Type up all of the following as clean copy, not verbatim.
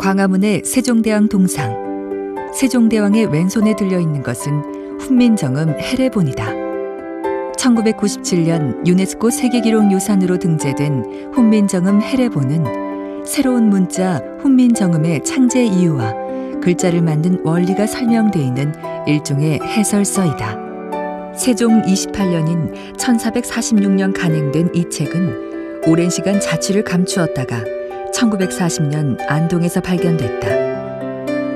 광화문의 세종대왕 동상. 세종대왕의 왼손에 들려있는 것은 훈민정음 해례본이다. 1997년 유네스코 세계기록유산으로 등재된 훈민정음 해례본은 새로운 문자 훈민정음의 창제 이유와 글자를 만든 원리가 설명되어 있는 일종의 해설서이다. 세종 28년인 1446년 간행된 이 책은 오랜 시간 자취를 감추었다가 1940년 안동에서 발견됐다.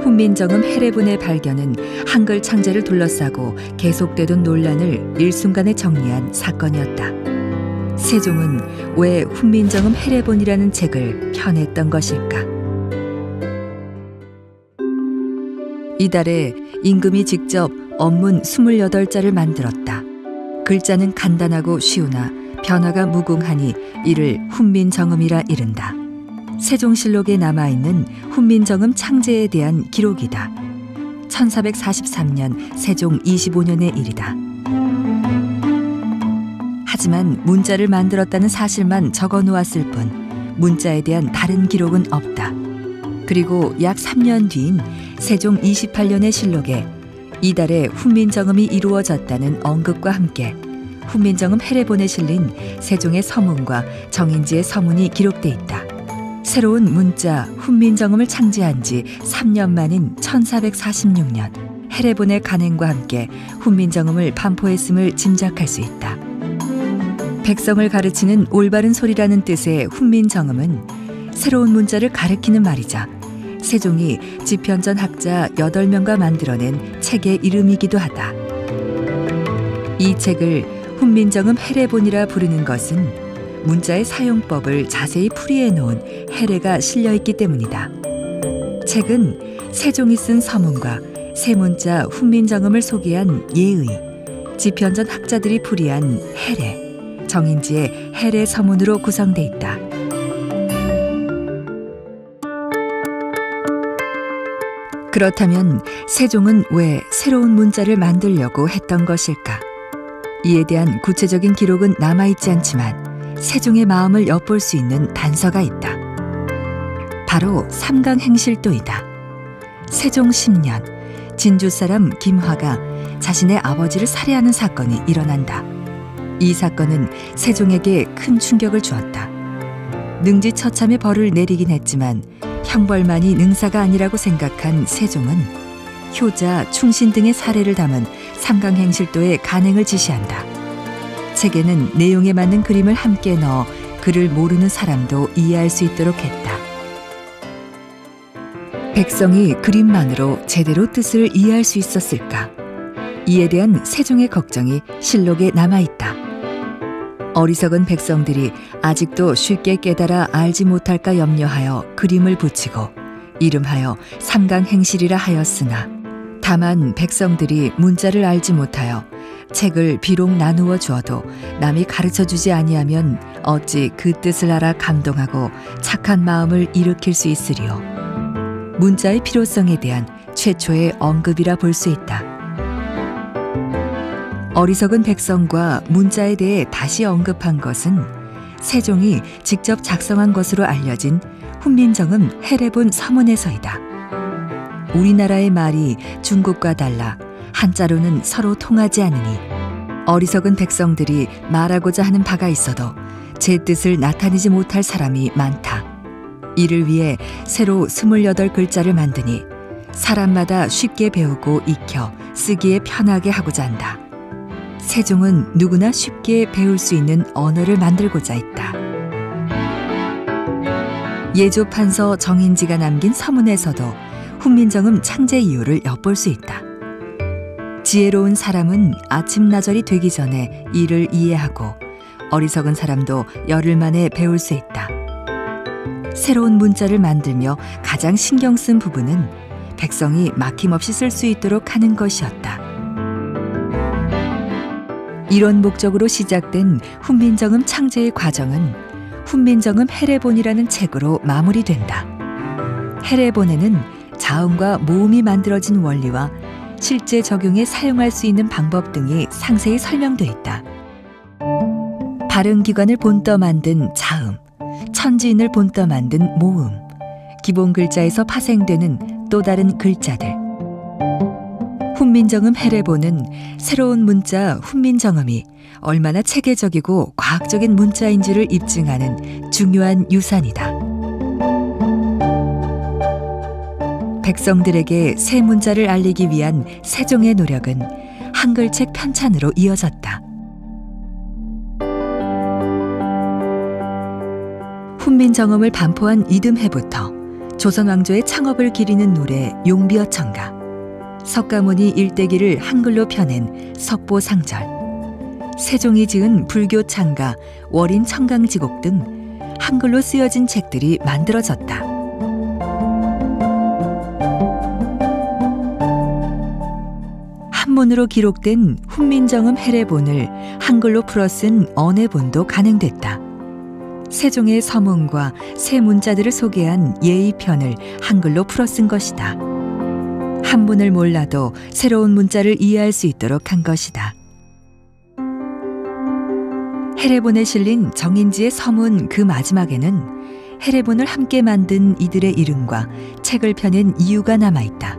훈민정음 해례본의 발견은 한글 창제를 둘러싸고 계속되던 논란을 일순간에 정리한 사건이었다. 세종은 왜 훈민정음 해례본이라는 책을 펴냈던 것일까? 이달에 임금이 직접 언문 28자를 만들었다. 글자는 간단하고 쉬우나 변화가 무궁하니 이를 훈민정음이라 이른다. 세종실록에 남아있는 훈민정음 창제에 대한 기록이다. 1443년 세종 25년의 일이다. 하지만 문자를 만들었다는 사실만 적어놓았을 뿐 문자에 대한 다른 기록은 없다. 그리고 약 3년 뒤인 세종 28년의 실록에 이달에 훈민정음이 이루어졌다는 언급과 함께 훈민정음 해례본에 실린 세종의 서문과 정인지의 서문이 기록돼 있다. 새로운 문자 훈민정음을 창제한 지 3년 만인 1446년 해례본의 간행과 함께 훈민정음을 반포했음을 짐작할 수 있다. 백성을 가르치는 올바른 소리라는 뜻의 훈민정음은 새로운 문자를 가리키는 말이자 세종이 지편전 학자 8명과 만들어낸 책의 이름이기도 하다. 이 책을 훈민정음 해례본이라 부르는 것은 문자의 사용법을 자세히 풀이해 놓은 해례가 실려있기 때문이다. 책은 세종이 쓴 서문과 새 문자 훈민정음을 소개한 예의, 지편전 학자들이 풀이한 해례, 정인지의 해례 서문으로 구성돼 있다. 그렇다면 세종은 왜 새로운 문자를 만들려고 했던 것일까? 이에 대한 구체적인 기록은 남아있지 않지만 세종의 마음을 엿볼 수 있는 단서가 있다. 바로 삼강행실도이다. 세종 10년 진주 사람 김화가 자신의 아버지를 살해하는 사건이 일어난다. 이 사건은 세종에게 큰 충격을 주었다. 능지처참의 벌을 내리긴 했지만 형벌만이 능사가 아니라고 생각한 세종은 효자, 충신 등의 사례를 담은 삼강행실도의 간행을 지시한다. 책에는 내용에 맞는 그림을 함께 넣어 글을 모르는 사람도 이해할 수 있도록 했다. 백성이 그림만으로 제대로 뜻을 이해할 수 있었을까? 이에 대한 세종의 걱정이 실록에 남아있다. 어리석은 백성들이 아직도 쉽게 깨달아 알지 못할까 염려하여 그림을 붙이고 이름하여 삼강행실이라 하였으나 다만 백성들이 문자를 알지 못하여 책을 비록 나누어 주어도 남이 가르쳐주지 아니하면 어찌 그 뜻을 알아 감동하고 착한 마음을 일으킬 수 있으리요. 문자의 필요성에 대한 최초의 언급이라 볼 수 있다. 어리석은 백성과 문자에 대해 다시 언급한 것은 세종이 직접 작성한 것으로 알려진 훈민정음 해례본 서문에서이다. 우리나라의 말이 중국과 달라 한자로는 서로 통하지 않으니 어리석은 백성들이 말하고자 하는 바가 있어도 제 뜻을 나타내지 못할 사람이 많다. 이를 위해 새로 28글자를 만드니 사람마다 쉽게 배우고 익혀 쓰기에 편하게 하고자 한다. 세종은 누구나 쉽게 배울 수 있는 언어를 만들고자 했다. 예조판서 정인지가 남긴 서문에서도 훈민정음 창제 이유를 엿볼 수 있다. 지혜로운 사람은 아침나절이 되기 전에 이를 이해하고 어리석은 사람도 열흘 만에 배울 수 있다. 새로운 문자를 만들며 가장 신경 쓴 부분은 백성이 막힘없이 쓸 수 있도록 하는 것이었다. 이런 목적으로 시작된 훈민정음 창제의 과정은 훈민정음 해례본이라는 책으로 마무리된다. 해례본에는 자음과 모음이 만들어진 원리와 실제 적용에 사용할 수 있는 방법 등이 상세히 설명되어 있다. 발음기관을 본떠 만든 자음, 천지인을 본떠 만든 모음, 기본 글자에서 파생되는 또 다른 글자들. 훈민정음 해례본은 새로운 문자 훈민정음이 얼마나 체계적이고 과학적인 문자인지를 입증하는 중요한 유산이다. 백성들에게 새 문자를 알리기 위한 세종의 노력은 한글책 편찬으로 이어졌다. 훈민정음을 반포한 이듬해부터 조선왕조의 창업을 기리는 노래 용비어천가, 석가모니 일대기를 한글로 펴낸 석보상절, 세종이 지은 불교 창가 월인 청강지곡 등 한글로 쓰여진 책들이 만들어졌다. 한문으로 기록된 훈민정음 해례본을 한글로 풀어 쓴 언해본도 간행됐다. 세종의 서문과 새 문자들을 소개한 예의편을 한글로 풀어 쓴 것이다. 한문을 몰라도 새로운 문자를 이해할 수 있도록 한 것이다. 해례본에 실린 정인지의 서문 그 마지막에는 해례본을 함께 만든 이들의 이름과 책을 펴낸 이유가 남아있다.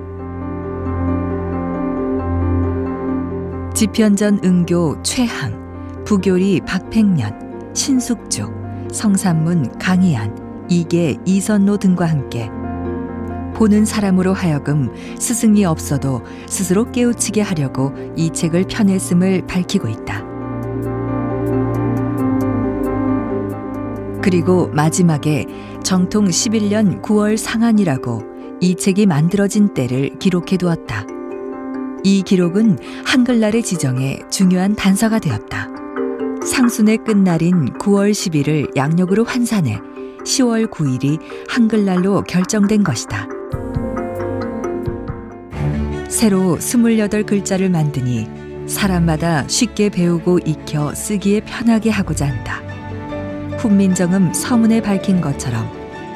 지편전 응교 최항, 부교리 박팽년, 신숙주, 성산문 강희안, 이계 이선로 등과 함께 보는 사람으로 하여금 스승이 없어도 스스로 깨우치게 하려고 이 책을 펴냈음을 밝히고 있다. 그리고 마지막에 정통 11년 9월 상한이라고 이 책이 만들어진 때를 기록해 두었다. 이 기록은 한글날의 지정에 중요한 단서가 되었다. 상순의 끝날인 9월 10일을 양력으로 환산해 10월 9일이 한글날로 결정된 것이다. 새로 28글자를 만드니 사람마다 쉽게 배우고 익혀 쓰기에 편하게 하고자 한다. 훈민정음 서문에 밝힌 것처럼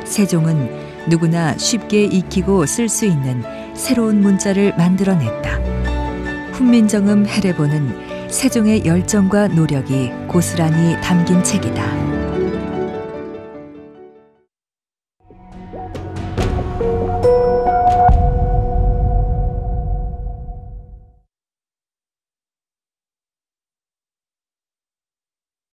세종은 누구나 쉽게 익히고 쓸 수 있는 새로운 문자를 만들어냈다. 훈민정음 해례본은 세종의 열정과 노력이 고스란히 담긴 책이다.